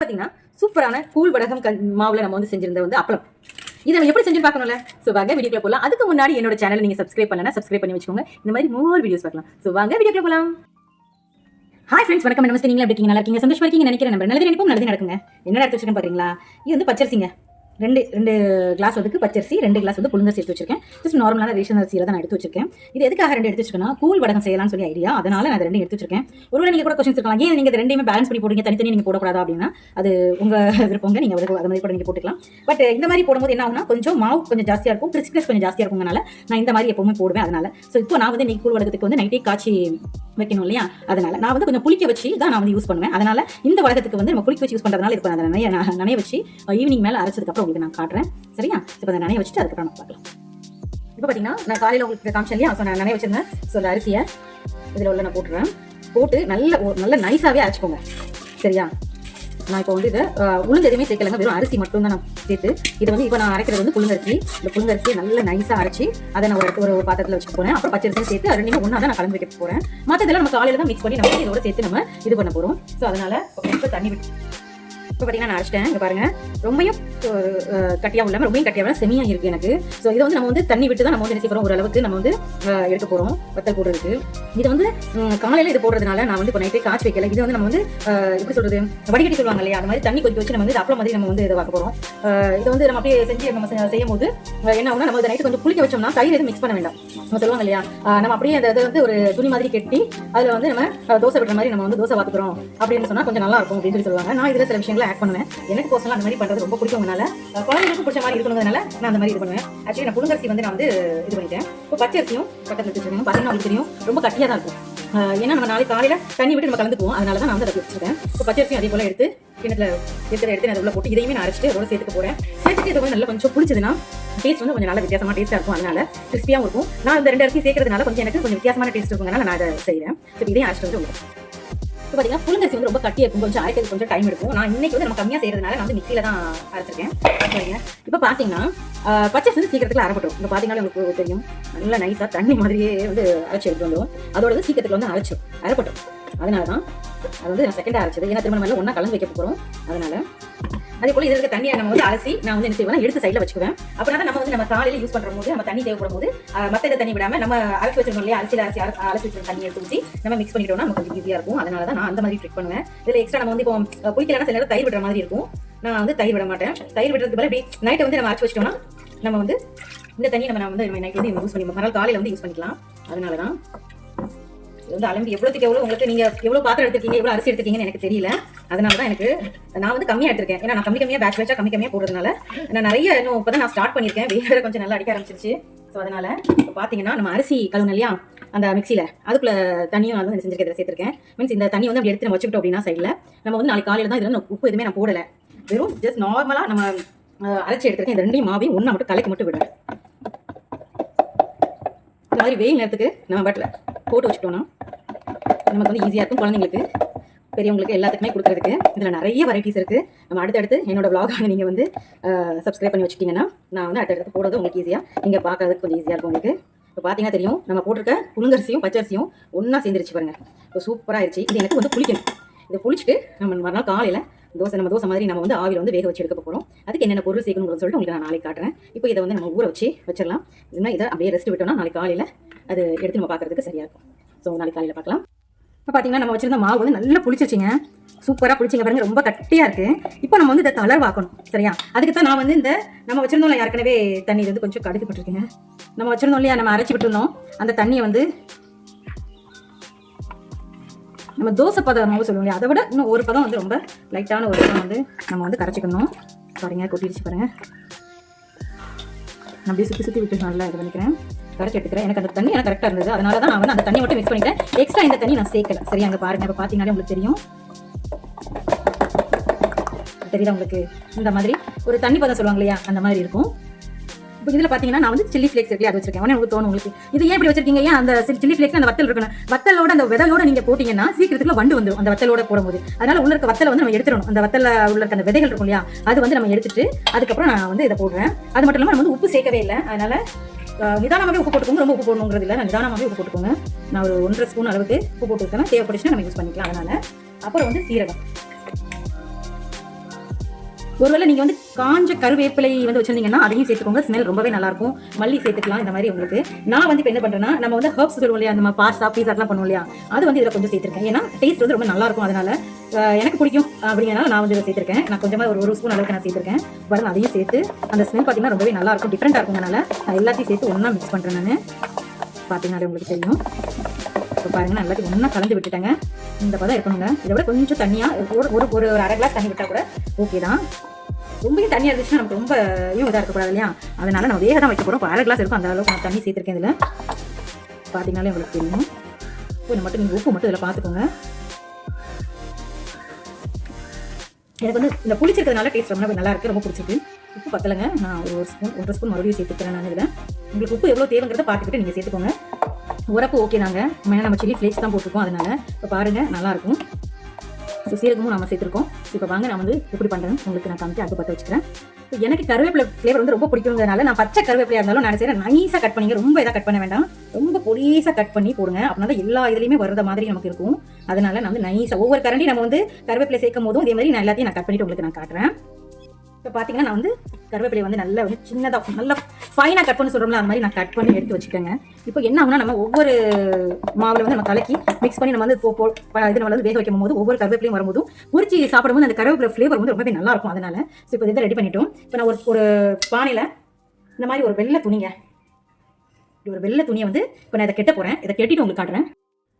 பார்த்தீங்கன்னா சூப்பரான கூழ் வடகம் மாவுல நம்ம வந்து செஞ்சிருந்த வந்து அப்பளம். இதை நம்ம எப்படி செஞ்சு பார்க்கணும்ல. ஸோ வாங்க வீடியோக்குள்ள போகலாம். அதுக்கு முன்னாடி என்னோட சேனல் நீங்க சப்ஸ்கிரைப் பண்ணலன்னா சப்ஸ்கிரைப் பண்ணி வச்சுக்கோங்க. இந்த மாதிரி மோர் வீடியோஸ் பார்க்கலாம். ஸோ வாங்க வீடியோக்குள்ள போகலாம். ஹாய் ஃப்ரெண்ட்ஸ், வணக்கம், நமஸ்தே. நீங்க எப்படி இருக்கீங்க? நல்லா இருக்கீங்க, சந்தோஷமா இருக்கீங்க நினைக்கிறேன். நம்ம நல்லது நினைப்போம், நல்லது நடக்குங்க. என்ன எடுத்து வச்சிருக்கேன் பாத்தீங்களா? இது வந்து பச்சரிசிங்க. ரெண்டு கிளாஸ் வந்து பச்சரிசி, 2 கிளாஸ் வந்து புழுங்கரிசி எடுத்து வச்சிருக்கேன். ஜஸ்ட் நார்மலான ரேஷன் அரிசியில தான் நான் எடுத்து வச்சிருக்கேன். இது எதுக்காக 2 எடுத்து வச்சிருக்கேன்னா, கூழ் வடகம் செய்யலாம்னு சொல்லி ஐடியா. அதனால நான் 2 எடுத்து வச்சிருக்கேன். ஒருவேளை நீங்க கூட கொஸ்டின்ஸ் இருக்கலாம், ஏன் நீங்க 2மே பேலன்ஸ் பண்ணி போடுங்க, தனித்தனி நீங்க போடக்கூடாதா அப்படின்னா, அது உங்க விருப்பங்க. நீங்க அது மாதிரி கூட நீங்க போட்டுக்கலாம். பட் இந்த மாதிரி போடும்போது என்ன ஆகும்னா, கொஞ்சம் மாவு கொஞ்சம் ஜாஸ்தியா இருக்கும், கிறிஸ்பினஸ் கொஞ்சம் ஜாஸ்தியா இருக்கும்னால நான் இந்த மாதிரி எப்பவுமே போடுவேன். அதனால ஸோ இப்போ நான் வந்து இன்னைக்கு கூழ் வடகத்துக்கு வந்து நைட்டே காய்ச்சி வைக்கணும் இல்லையா? அதனால நான் வந்து கொஞ்சம் புளிக்க வச்சு தான் நான் வந்து யூஸ் பண்ணுவேன். அதனால இந்த வடகத்துக்கு வந்து நம்ம புளிக்க வச்சு யூஸ் பண்றதுனால இப்போ அதை நனைய வச்சு ஈவினிங் மேலே அரைச்சதுக்கு அப்புறம் உங்களுக்கு நான் காட்டுறேன். சரியா? இப்போ அதை நனைய வச்சுட்டு அதுக்கப்புறம் நம்ம பார்க்கலாம். இப்போ பார்த்தீங்கன்னா நான் காலையில் உங்களுக்கு காமிச்சேன் இல்லையா? ஸோ நான் நனைய வச்சிருந்தேன். ஸோ அந்த அரிசியை இதில் உள்ள நான் போட்டுறேன். போட்டு நல்ல நைஸாகவே அரைச்சிக்கோங்க. சரியா? நான் இப்போ வந்து இதை உளுந்து எதுவுமே சேர்க்கலங்க, வெறும் அரிசி மட்டும் தான் நான் சேர்த்து. இது வந்து இப்போ நான் அரைக்கிறது வந்து புழுங்கரிசி. இந்த புழுங்கரிசியை நல்ல நைஸாக அரைச்சி அதை நான் ஒரு பாத்திரத்தில் வச்சுட்டு போகிறேன். அப்புறம் பச்சரிசியும் சேர்த்து அது ரெண்டுமே ஒன்றா தான் நான் கலந்து வைக்க போகிறேன். மற்றதெல்லாம் நம்ம காலையில் தான் மிக்ஸ் பண்ணி நம்ம இதோட சேர்த்து நம்ம இது பண்ண போகிறோம். ஸோ அதனால இப்போ தண்ணி விட்டு இப்போ பார்த்தீங்கன்னா நான் அரைச்சிட்டேன். இங்கே பாருங்க, ரொம்பவும் கட்டியாகவும் இல்லாமல் ரொம்பவும் கட்டியாகவும் செமியாக இருக்குது எனக்கு. ஸோ இதை வந்து நம்ம வந்து தண்ணி விட்டு தான் நம்ம வந்து என்ன செய்ய போகிறோம், ஓரளவுக்கு நம்ம வந்து எடுக்க போகிறோம் வத்தல் போடுறதுக்கு. இது வந்து காலையில் இது போடுறதுனால நான் வந்து இப்போ நைட்டே காய்ச்சி வைக்கல. இது வந்து நம்ம வந்து எப்படி சொல்கிறது, வடிகட்டி சொல்லுவாங்க இல்லையா? அந்த மாதிரி தண்ணி கொதிக்க வச்சு நம்ம வந்து அப்பளம் மாதிரி நம்ம வந்து இதை பார்க்க போகிறோம். இதை வந்து நம்ம அப்படியே செஞ்சு நம்ம செய்யும் போது என்ன ஆகுனா, நம்ம நைட்டு கொஞ்சம் புளிக்க வச்சோம்னா தயிர் எதுவும் மிக்ஸ் பண்ண வேண்டாம். நம்ம சொல்லுவாங்க இல்லையா, நம்ம அப்படியே அந்த இதை வந்து ஒரு துணி மாதிரி கட்டி அதில் வந்து நம்ம தோசை விடுற மாதிரி நம்ம வந்து தோசை பார்த்துக்கிறோம் அப்படின்னு சொன்னால் கொஞ்சம் நல்லா இருக்கும் அப்படின்னு சொல்லி சொல்லுவாங்க. நான் இதில் சில விஷயங்களை ஆட் பண்ணுவேன். எனக்கு பர்சனலாக அந்த மாதிரி பண்ணுறது ரொம்ப பிடிக்கும்னால, குழந்தைகளுக்கு பிடிச்ச மாதிரி இருக்கணுங்கிறதுனால நான் அந்த மாதிரி இது பண்ணுவேன். ஆக்சுவலி நான் புழுங்கரிசி வந்து நான் வந்து இது பண்ணிட்டேன். இப்போ பச்சரிசியும் பக்கத்தில் வச்சுருக்கேன். பார்த்தீங்கன்னா உங்களுக்கு தெரியும், ரொம்ப கட்டியாக தான் இருக்கும். ஏன்னா நம்ம நாளைக்கு காலையில் தண்ணி விட்டு நம்ம கலந்துக்குவோம். அதனால தான் நான் வந்து அதை வச்சுருக்கேன். இப்போ பச்சரிசியும் அதே போல் எடுத்து கிணத்துல எடுத்து நான் உள்ள போட்டு இதையுமே நான் அரைச்சிட்டு அதோட சேர்த்துக்க போகிறேன். சேர்த்துட்டு இது வந்து நல்லா கொஞ்சம் பிடிச்சதுன்னா டேஸ்ட் வந்து கொஞ்சம் நல்ல வித்தியாசமாக டேஸ்ட்டாக இருக்கும். அதனால கிறிஸ்பியாகவும் இருக்கும். நான் இந்த 2 அரிசி சேர்க்கறதுனால எனக்கு கொஞ்சம் வித்தியாசமான டேஸ்ட் இருக்குங்கனால நான் அதை செய்கிறேன். ஸோ இதையும் அரைச்சிட்டு வந்து உங்களுக்கு இப்போ பார்த்தீங்கன்னா புழுங்கரிசி வந்து ரொம்ப கட்டியாக இருக்கும், கொஞ்சம் அரைக்கிறது கொஞ்சம் டைம் எடுக்கும். நான் இன்னைக்கு வந்து நம்ம கம்மியாக செய்யறதுனால நான் வந்து மிக்சியில் தான் அரைச்சிருக்கேன். சரிங்க. இப்போ பார்த்தீங்கன்னா பச்சரிசி வந்து சீக்கிரத்தில் அரைப்பட்டும். இப்போ பார்த்தீங்கன்னா உங்களுக்கு தெரியும், நல்லா நைஸாக தண்ணி மாதிரியே வந்து அரைச்சி எடுத்து வந்துடும். அதோட வந்து சீக்கிரத்தில் வந்து அரைப்பட்டும். அதனால தான் அது வந்து நான் செகண்டாக அரைச்சது. ஏன்னா திருமணம் மேலே ஒன்றா கலந்து வைக்க போகிறோம். அதனால அதே போல் இதில் தண்ணியை நம்ம வந்து அலசி நான் வந்து என்ன செய்வேன், எடுத்து சைடில் வச்சுக்குவேன். அப்படின்னா நம்ம வந்து நம்ம காலையில் யூஸ் பண்ணுற போது நம்ம தண்ணி தேவைப்படும் போது மற்ற இதை தண்ணி விடாமல் நம்ம அரைச்சி வச்சிருக்கோம் இல்லையா, அலசி வச்சிருக்க தண்ணி எடுத்து ஊற்றி நம்ம மிக்ஸ் பண்ணிட்டோம்னா நமக்கு கொஞ்சம் ஈஸியாக இருக்கும். அதனால தான் நான் அந்த மாதிரி ட்ரிக் பண்ணுவேன். இதில் எக்ஸ்ட்ரா நம்ம வந்து இப்போ குளிக்கலாம், சில நேரம் தயிர் விடுற மாதிரி இருக்கும். நான் வந்து தயிர் விட மாட்டேன். தயிர் விடுறதுக்கு பதில் இப்படி நைட்டை வந்து நம்ம அரைச்சி வச்சிட்டோம்னா நம்ம வந்து இந்த தண்ணி நம்ம வந்து நைட் வந்து யூஸ் பண்ணி மறுநாள் காலையில் வந்து யூஸ் பண்ணிக்கலாம். அதனால தான் இது வந்து அளந்து எவ்வளோத்துக்கு எவ்வளோ உங்களுக்கு நீங்கள் எவ்வளோ பாத்திரம் எடுத்துருக்கீங்க, எவ்வளோ அரிசி எடுத்துருக்கீங்கன்னு எனக்கு தெரியல. அதனால தான் நான் வந்து கம்மியாக எடுத்திருக்கேன். ஏன்னா நான் கம்மியாக பேட்ச் கம்மியாக போடுறதுனால நான் நிறைய இன்னும் இப்போ தான் நான் ஸ்டார்ட் பண்ணியிருக்கேன். வேறு கொஞ்சம் நல்லா அடிக்க ஆரம்பிச்சிருச்சு. ஸோ அதனால இப்போ பார்த்தீங்கன்னா நம்ம அரிசி கழுவுன இல்லையா அந்த மிக்சியில், அதுக்குள்ள தண்ணியும் நான் வந்து செஞ்சிருக்கேன், சேர்த்துருக்கேன். மீன்ஸ் இந்த தண்ணி வந்து அப்படி எடுத்து நம்ம வச்சுக்கிட்டோம் அப்படின்னா சைடில் நம்ம வந்து நாளைக்கு காலையில் தான் இதில் உப்பு எதுவுமே நான் போடலை. வெறும் ஜஸ்ட் நார்மலாக நம்ம அரைச்சி எடுத்துருக்கேன். இந்த 2 மாவையும் ஒன்றா மட்டும் கலைக்கு மட்டும் விடுறேன். இந்த மாதிரி வெயில் நேரத்துக்கு நம்ம பட்டில் போட்டு வச்சுட்டோம்னா நமக்கு வந்து ஈஸியாக இருக்கும். குழந்தைங்களுக்கு, பெரியவங்களுக்கு எல்லாத்துக்குமே கொடுக்குறதுக்கு இதில் நிறைய வெரைட்டிஸ் இருக்குது. நம்ம அடுத்தடுத்து என்னோட vlog நீங்கள் வந்து சப்ஸ்கிரைப் பண்ணி வச்சுக்கிங்கன்னா நான் வந்து அடுத்தடுத்து போடுறது உங்களுக்கு ஈஸியாக நீங்கள் பார்க்கறதுக்கு கொஞ்சம் ஈஸியாக இருக்கும் உங்களுக்கு. இப்போ பார்த்தீங்கன்னா தெரியும், நம்ம போட்டிருக்க புழுங்கரிசியும் பச்சரிசியும் ஒன்றா சேர்ந்துருச்சு பாருங்க. இப்போ சூப்பராக ஆயிடுச்சு. இது எனக்கு வந்து புளிக்கணும். இதை புளிச்சுட்டு நம்ம மறுநாள் காலையில் தோசை மாதிரி நம்ம வந்து ஆவியில் வந்து வேக வச்சு எடுக்க போகிறோம். அதுக்கு என்னென்ன பொருள் சேர்க்கணும்னு சொல்லிட்டு உங்களுக்கு நான் நாளைக்கு காட்டுறேன். இப்போ இதை வந்து நம்ம ஊற வச்சிடலாம். இன்னும் இதை அப்படியே ரெஸ்ட் விட்டோம்னா நாளைக்கு காலையில் அது எடுத்து நம்ம பார்க்கறதுக்கு சரியாக இருக்கும். ஸோ நாளைக்கு காலையில் பார்க்கலாம். இப்போ பார்த்தீங்கன்னா நம்ம வச்சிருந்த மாவு வந்து நல்லா புளிச்சிருச்சிங்க. சூப்பராக புளிச்சிங்க பாருங்க, ரொம்ப கட்டியாக இருக்குது. இப்போ நம்ம வந்து இதை தளர்வாக்கணும். சரியா? அதுக்கு தான் நான் வந்து இந்த நம்ம வச்சிருந்தோம் இல்லையா, ஏற்கனவே தண்ணி வந்து கொஞ்சம் கடுக்கப்பட்டிருக்கேங்க. நம்ம வச்சிருந்தோம் இல்லையா, நம்ம அரைச்சி விட்டுருந்தோம் அந்த தண்ணியை வந்து நம்ம தோசை பதம் மாவு சொல்லுவோம் இல்லையா, அதை விட இன்னும் ஒரு பதம் வந்து ரொம்ப லைட்டான ஒரு பதம் வந்து நம்ம வந்து கரைச்சிக்கணும். பாருங்க கொட்டிடுச்சு பாருங்க. நான் அப்படியே சுற்றி விட்டு நல்லா இது பண்ணிக்கிறேன், கரைச்சி எடுத்துக்கிறேன். எனக்கு அந்த தண்ணி எனக்கு கரெக்டாக இருந்தது. அதனால தான் நான் வந்து அந்த தண்ணி மட்டும் மிக்ஸ் பண்ணிட்டேன். எக்ஸ்ட்ரா இந்த தண்ணி நான் சேர்க்கல. சரி, அங்கே பாருங்க. இப்போ பார்த்தீங்கன்னாலே உங்களுக்கு தெரியும், தெரியுதா உங்களுக்கு? இந்த மாதிரி ஒரு தண்ணி பதம் சொல்லுவாங்க இல்லையா, அந்த மாதிரி இருக்கும். இப்போ இதில் பார்த்தீங்கன்னா நான் வந்து சில்லி ஃப்ளேக்ஸ் இருக்கு, அது வச்சிருக்கேன். உங்களுக்கு தோணும் உங்களுக்கு இது ஏன் இப்படி வச்சிருக்கீங்க, ஏன் அந்த சில்லி ஃப்ளேக்ஸ் அந்த வத்தல் இருக்கணும், வத்தலோட அந்த விதையோட நீங்கள் போட்டிங்கன்னா சீக்கிரத்துல வண்டு வந்துடும் அந்த வத்தலோட போடும்போது. அதனால உள்ள இருக்க வத்தலை வந்து நம்ம எடுத்துடணும். அந்த வத்தல உள்ள இருக்க அந்த விதைகள் இருக்கும் இல்லையா, அது வந்து நம்ம எடுத்துட்டு அதுக்கப்புறம் நான் வந்து இதை போடுறேன். அது மட்டும் இல்லாமல் நம்ம வந்து உப்பு சேர்க்கவே இல்லை. அதனால நிதானமாகவே உப்பு போட்டுக்கோங்க. ரொம்ப உப்பு போடணுங்கிறது இல்லை, நான் நிதானமாகவே உப்பு போட்டுக்கோங்க. நான் ஒரு 1.5 ஸ்பூன் அளவுக்கு உப்பு போட்டுக்கிட்டேன்னா தேவைப்படுச்சுன்னா நம்ம யூஸ் பண்ணிக்கலாம். அதனால அப்புறம் வந்து சீரகம் ஒருவேளை நீங்கள் வந்து காஞ்ச கருவேப்பிலை வந்து வச்சிருந்தீங்கன்னா அதையும் சேர்த்துக்கோங்க. ஸ்மெல் ரொம்பவே நல்லாயிருக்கும். மல்லி சேர்த்துக்கலாம் இந்த மாதிரி உங்களுக்கு. நான் வந்து இப்போ என்ன பண்ணுறேன்னா, நம்ம வந்து ஹர்ப்ஸ் சொல்லுவோம் இல்லையா, அந்த பாஸ்தா பீஸாலாம் பண்ணுவோம் இல்லையா, அது வந்து இதில் கொஞ்சம் சேர்த்துருக்கேன். ஏன்னா டேஸ்ட் வந்து ரொம்ப நல்லாயிருக்கும். அதனால எனக்கு பிடிக்கும் அப்படிங்கிறனால நான் வந்து இதை சேர்த்துருக்கேன். நான் கொஞ்சமாக ஒரு ஸ்பூன் அளவுக்கு நான் சேர்த்துருக்கேன். பாருங்க, அதையும் சேர்த்து அந்த ஸ்மெல் பார்த்தீங்கன்னா ரொம்பவே நல்லாயிருக்கும், டிஃப்ரெண்ட்டாக இருக்கும். அதனால நான் எல்லாத்தையும் சேர்த்து ஒன்றா மிக்ஸ் பண்ணுறேன். நான் பார்த்தீங்கன்னா உங்களுக்கு தெரியும். இப்போ பாருங்க, நான் எல்லாத்தையும் ஒன்றா கலந்து விட்டுட்டேங்க. இந்த பதம் இருக்கணுங்க. இதை விட கொஞ்சம் தண்ணியாக ஒரு அரை கிளாஸ் தண்ணி விட்டால் கூட ஓகே தான். ரொம்பவே தண்ணியாக இருந்துச்சுன்னா நமக்கு ரொம்ப இதாக இருக்கக்கூடாது இல்லையா, அதனால நான் வேக தான் வைக்க போகிறோம். அரை கிளாஸ் இருக்கும், அந்த அளவுக்கு நான் தண்ணி சேர்த்துருக்கேன். இதில் பார்த்தீங்கன்னாலே உங்களுக்கு தெரியும். இப்போ மட்டும் நீங்கள் உப்பு மட்டும் இதில் பார்த்துக்கோங்க. எனக்கு வந்து இந்த புளிச்சிருக்கிறதுனால டேஸ்ட் ரொம்ப நல்லா இருக்குது, ரொம்ப பிடிச்சிருக்கு. உப்பு பத்தலைங்க, நான் ஒன்றரை ஸ்பூன் மறுபடியும் சேர்த்துக்கிறேன். நான் இதில் உங்களுக்கு உப்பு எவ்வளோ தேவைங்கிறத பார்த்துக்கிட்டு நீங்கள் சேர்த்துக்கோங்க. உரப்பு ஓகே தாங்க, நம்ம சில்லி ஃப்ளேக்ஸ் தான் போட்டிருக்கோம். அதனால இப்போ பாருங்கள் நல்லாயிருக்கும். ஸோ சீரகமும் நம்ம சேர்த்துருக்கோம். இப்போ வாங்க நான் வந்து எப்படி பண்ணுறேன்னு உங்களுக்கு நான் காமிச்சு அடுப்பு பற்ற வச்சுக்கிறேன். இப்போ எனக்கு கருவேப்பிலை ஃப்ளேவர் வந்து ரொம்ப பிடிக்குங்கிறதுனால நான் பச்சை கருவேப்பிலையாக இருந்தாலும் நான் செய்கிறேன் நைஸாக கட் பண்ணிங்க, ரொம்ப இதாக கட் பண்ண வேண்டாம், ரொம்ப பொடிசாக கட் பண்ணி போடுங்க. அப்படின்னா தான் எல்லா இதுலேயுமே வர்ற மாதிரி நமக்கு இருக்கும். அதனால நான் வந்து நைஸாக ஒவ்வொரு கரண்டி நம்ம வந்து கருவேப்பிலை சேர்க்கும் போதும் இதே மாதிரி நான் எல்லாத்தையும் நான் கட் பண்ணிட்டு உங்களுக்கு நான் காட்டுறேன். இப்போ பார்த்தீங்கன்னா நான் வந்து கருவேப்பிலை வந்து நல்லா வந்து சின்னதாக நல்லா ஃபைனாக கட் பண்ணி சொல்கிறோம்ல, அந்த மாதிரி நான் கட் பண்ணி எடுத்து வச்சுக்கோங்க. இப்போ என்ன ஆகுனா, நம்ம ஒவ்வொரு மாவில் வந்து நம்ம கலக்கி மிக்ஸ் பண்ணி நம்ம வந்து இது நம்ம வந்து வேக வைக்கும் போது ஒவ்வொரு கருவேப்பிலையும் வரும்போதும் உரிச்சி சாப்பிடும்போது அந்த கருவேப்பிலை ஃப்ளேவர் வந்து ரொம்பவே நல்லா இருக்கும். அதனால ஸோ இப்போ இதை ரெடி பண்ணிட்டோம். இப்போ நான் ஒரு பானையில் இந்த மாதிரி ஒரு வெள்ளை துணியை வந்து இப்போ நான் இதை கெட்ட போகிறேன். இதை கெட்டிட்டு உங்களுக்கு காட்டுறேன்.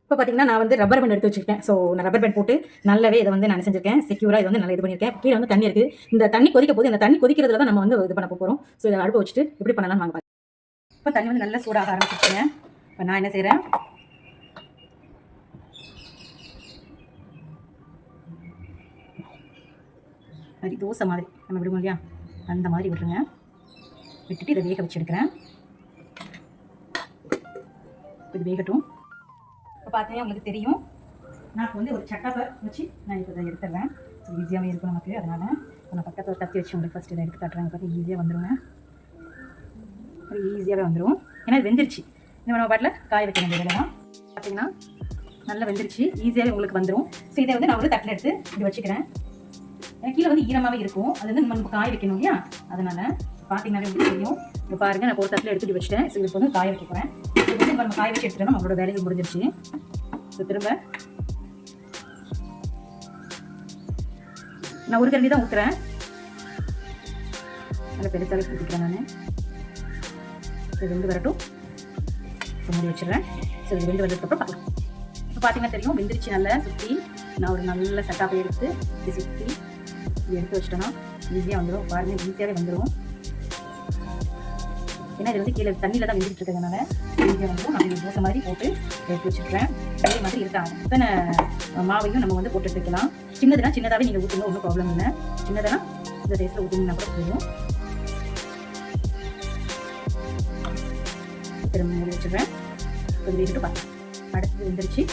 இப்போ பார்த்தீங்கன்னா நான் வந்து ரப்பர் பேண்ட் எடுத்து வச்சுருக்கேன். ஸோ நான் ரப்பர் பேண்ட் போட்டு நல்லாவே இதை வந்து நான் செஞ்சிருக்கேன். செக்யூராக இது வந்து நல்லா இது பண்ணியிருக்கேன். கீழே வந்து தண்ணி இருக்குது. இந்த தண்ணி கொதிக்க போது இந்த தண்ணி கொதிக்கிறதுல தான் நம்ம வந்து இது பண்ண போகிறோம். ஸோ இதை அடுப்பு வச்சுட்டு எப்படி பண்ணலாம்னு வாங்க பார்க்கலாம். இப்போ தண்ணி வந்து நல்லா சூடாக ஆரம்பிச்சிருக்கேன். இப்போ நான் என்ன செய்கிறேன், மாதிரி தோசை மாதிரி நம்ம விடுவோம் இல்லையா, அந்த மாதிரி விட்டுருங்க. விட்டுட்டு இதை வேக வச்சு எடுக்கிறேன். இது வேகட்டும். இப்போ பார்த்தீங்கன்னா உங்களுக்கு தெரியும், நான் வந்து ஒரு சட்டப்பை வச்சு நான் இப்போ இதை எடுத்துடுறேன். ஸோ ஈஸியாகவே இருக்கும் நமக்கு. அதனால் நான் பக்கத்தில் ஒரு தட்டி வச்சு உங்களுக்கு ஃபஸ்ட்டு இதை எடுத்து காட்டுறேன். பார்த்து ஈஸியாக வந்துடுங்க, ஈஸியாகவே வந்துடும். ஏன்னா இது வெந்துருச்சு. இந்த நம்ம பாட்டில் காய வைக்க வேண்டிய வேலை தான். பார்த்தீங்கன்னா நல்லா வெந்துருச்சு, ஈஸியாகவே உங்களுக்கு வந்துடும். ஸோ இதை வந்து நான் ஒரு தட்டில் எடுத்து இப்படி வச்சுக்கிறேன். கீழே வந்து ஈரமாகவே இருக்கும், அது வந்து நம்ம காய வைக்கணும் இல்லையா, அதனால் பார்த்தீங்கன்னாலே உங்களுக்கு தெரியும். இப்போ பாருங்கள், நான் ஒரு தட்டில் எடுத்துகிட்டு வச்சுட்டேன். ஸோ இப்போ வந்து காய வைக்க போகிறேன். இப்போ நம்ம காய வச்சு எடுத்துட்டோம், நம்மளோட வேலைகள் முடிஞ்சிருச்சு. ஸோ திரும்ப நான் ஒரு கரண்டி தான் ஊற்றுறேன், நல்லா பெருசாகவே ஊற்றிக்கிறேன் நான். இது வெந்து வரட்டும், மூடி வச்சுடுறேன். ஸோ இது வெந்து வந்ததுக்கப்புறம் பார்க்கலாம். இப்போ பார்த்தீங்கன்னா தெரியும், வெந்துருச்சு. நல்லா சுற்றி நான் ஒரு நல்ல செட்டாப்பை எடுத்து இப்படி சுற்றி இது எடுத்து வச்சிட்டோன்னா ஈஸியாக வந்துடும். பாருங்கள், ஈஸியாகவே வந்துடும். ஏன்னா இது வந்து கீழே தண்ணியில் தான் வெந்துட்டு இருக்கிறதுனால ஈஸியாக வந்துடும். நான் தோசை மாதிரி போட்டு எடுத்து வச்சுருக்கேன். அதே மாதிரி இருக்காங்க அத்தனை மாவையும் நம்ம வந்து போட்டு வைக்கலாம். சின்னதுனா சின்னதாகவே நீங்கள் ஊற்றுங்க, ஒன்றும் ப்ராப்ளம் இல்லை. சின்னதுனா இந்த சைஸில் ஊற்றிங்கன்னா கூட போதும். திரும்ப மூடி வச்சுருவேன். கொஞ்சம் வீட்டு பார்க்கலாம். அடுத்து வெந்துருச்சு.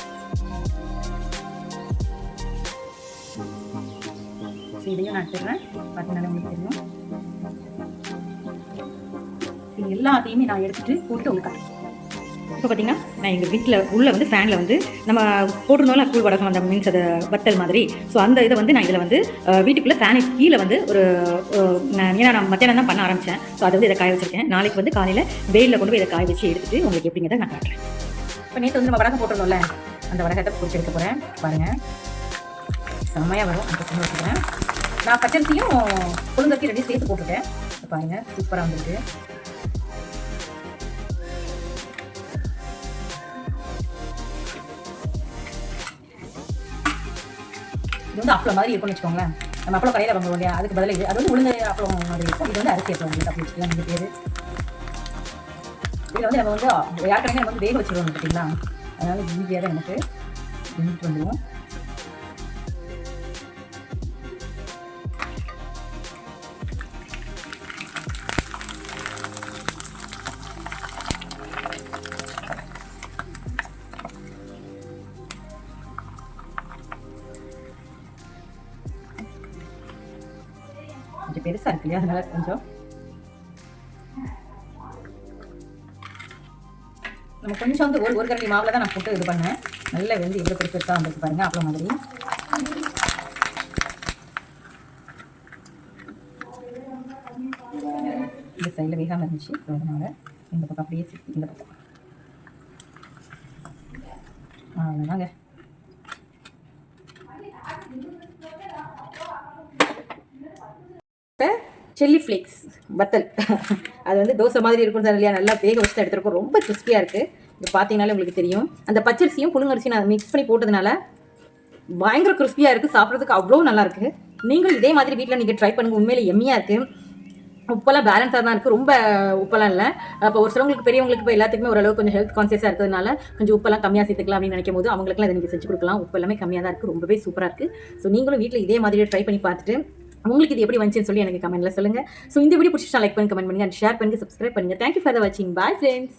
இதையும் நான் எடுத்துடுறேன். பார்த்தீங்கன்னா உங்களுக்கு தெரியும். இது எல்லாத்தையுமே நான் எடுத்துகிட்டு போட்டு உங்களுக்கு இப்போ பார்த்தீங்கன்னா நான் எங்கள் வீட்டில் உள்ள வந்து ஃபேனில் வந்து நம்ம போட்டிருந்தோம்ல கூழ் வடகம், அந்த மீன்ஸ் அதை வத்தல் மாதிரி. ஸோ அந்த இதை வந்து நான் இதில் வந்து வீட்டுக்குள்ளே ஃபேனுக்கு கீழே வந்து ஏன்னா நான் மத்தியானம் தான் பண்ண ஆரம்பித்தேன். ஸோ அதை வந்து இதை காய வச்சுருக்கேன். நாளைக்கு வந்து காலையில் வெயிலில் கொண்டு போய் இதை காய வச்சு எடுத்துகிட்டு உங்களுக்கு எப்படிங்கிறத நான் காட்டுறேன். இப்போ நேற்று வந்து நம்ம வடகம் போட்டிருந்தோம்ல, அந்த வடகத்தை பிடிச்சி எடுக்க போகிறேன். பாருங்கள், செம்மையாக வரும். அந்த செஞ்சு வச்சுக்கிறேன். நான் பச்சரிசியும் கொழுந்தரிசி ரெண்டையும் சேர்த்து போட்டுருக்கேன். பாருங்கள், சூப்பராக வந்துருக்கு. இது வந்து அப்பளம் மாதிரி இருக்கும்னு வச்சுக்கோங்களேன். நம்ம அப்பளம் கடையில் வாங்குவோம் இல்லையா, அதுக்கு பதிலாக இது அது வந்து உளுந்து அப்பளம் மாதிரி இருக்கும். இது வந்து அரிசி அப்பளம் உங்களுக்கு அப்படி வச்சுக்கலாம். இந்த பேர் இதில் வந்து நம்ம வந்து யாருக்கடையே நம்ம வந்து வேக வச்சுருவோம் பார்த்தீங்களா, அதனால ஈஸியாக தான் நமக்கு வெந்துட்டு வந்துடும். கொஞ்சம் பெருசாக இருக்கு இல்லையா, அதனால கொஞ்சம் நம்ம கொஞ்சம் வந்து ஒரு கரண்டி மாவில் தான் நான் போட்டு இது பண்ணேன். நல்லா வெந்து எவ்வளோ பெருசாக வந்துருக்கு பாருங்கள், அவ்வளோ மாதிரி. இந்த சைடில் வேகாமல் இருந்துச்சு. ஸோ அதனால் இந்த பக்கம் அப்படியே சுற்றி இந்த பக்கம் அவ்வளோதாங்க. சில்லி ஃப்ளேக்ஸ் வத்தல் அது வந்து தோசை மாதிரி இருக்கும் சார் இல்லையா, நல்லா வேக வச்சு எடுத்துருக்கோம். ரொம்ப கிறிஸ்பியாக இருக்குது. இது பார்த்தீங்கனாலே உங்களுக்கு தெரியும். அந்த பச்சரிசியும் புழுங்கரிசியும் நான் மிக்ஸ் பண்ணி போட்டதுனால பயங்கர கிறிஸ்பியாக இருக்குது. சாப்பிட்றதுக்கு அவ்வளோ நல்லாயிருக்கு. நீங்களும் இதே மாதிரி வீட்டில் நீங்கள் ட்ரை பண்ணுங்கள். உண்மையிலே எம்மியாக இருக்குது. உப்பெல்லாம் பேலன்ஸாக தான் இருக்குது, ரொம்ப உப்பெல்லாம் இல்லை. அப்போ ஒரு சிலவங்களுக்கு பெரியவங்களுக்கு இப்போ எல்லாத்துக்குமே ஓரளவு கொஞ்சம் ஹெல்த் கான்சியஸாக இருக்கிறதுனால கொஞ்சம் உப்பெல்லாம் கம்மியாக சேர்த்துக்கலாம் அப்படின்னு நினைக்கும் போது அவங்களுக்குலாம் இதை நீங்கள் செஞ்சு கொடுக்கலாம். உப்பு எல்லாமே கம்மியாக தான் இருக்குது, ரொம்பவே சூப்பராக இருக்குது. ஸோ நீங்களும் வீட்டில் இதே மாதிரியே ட்ரை பண்ணி பார்த்துட்டு உங்களுக்கு இது எப்படி வந்துச்சுன்னு சொல்லி எனக்கு கமெண்ட்டில் சொல்லுங்கள். ஸோ இந்த வீடியோ பிடிச்சி லைக் பண்ணி கமெண்ட் பண்ணுங்கள், அண்ட் ஷேர் பண்ணுங்கள், சப்ஸ்கிரைப் பண்ணுங்கள். தேங்க்யூ ஃபார் த வாட்சிங். Bye friends.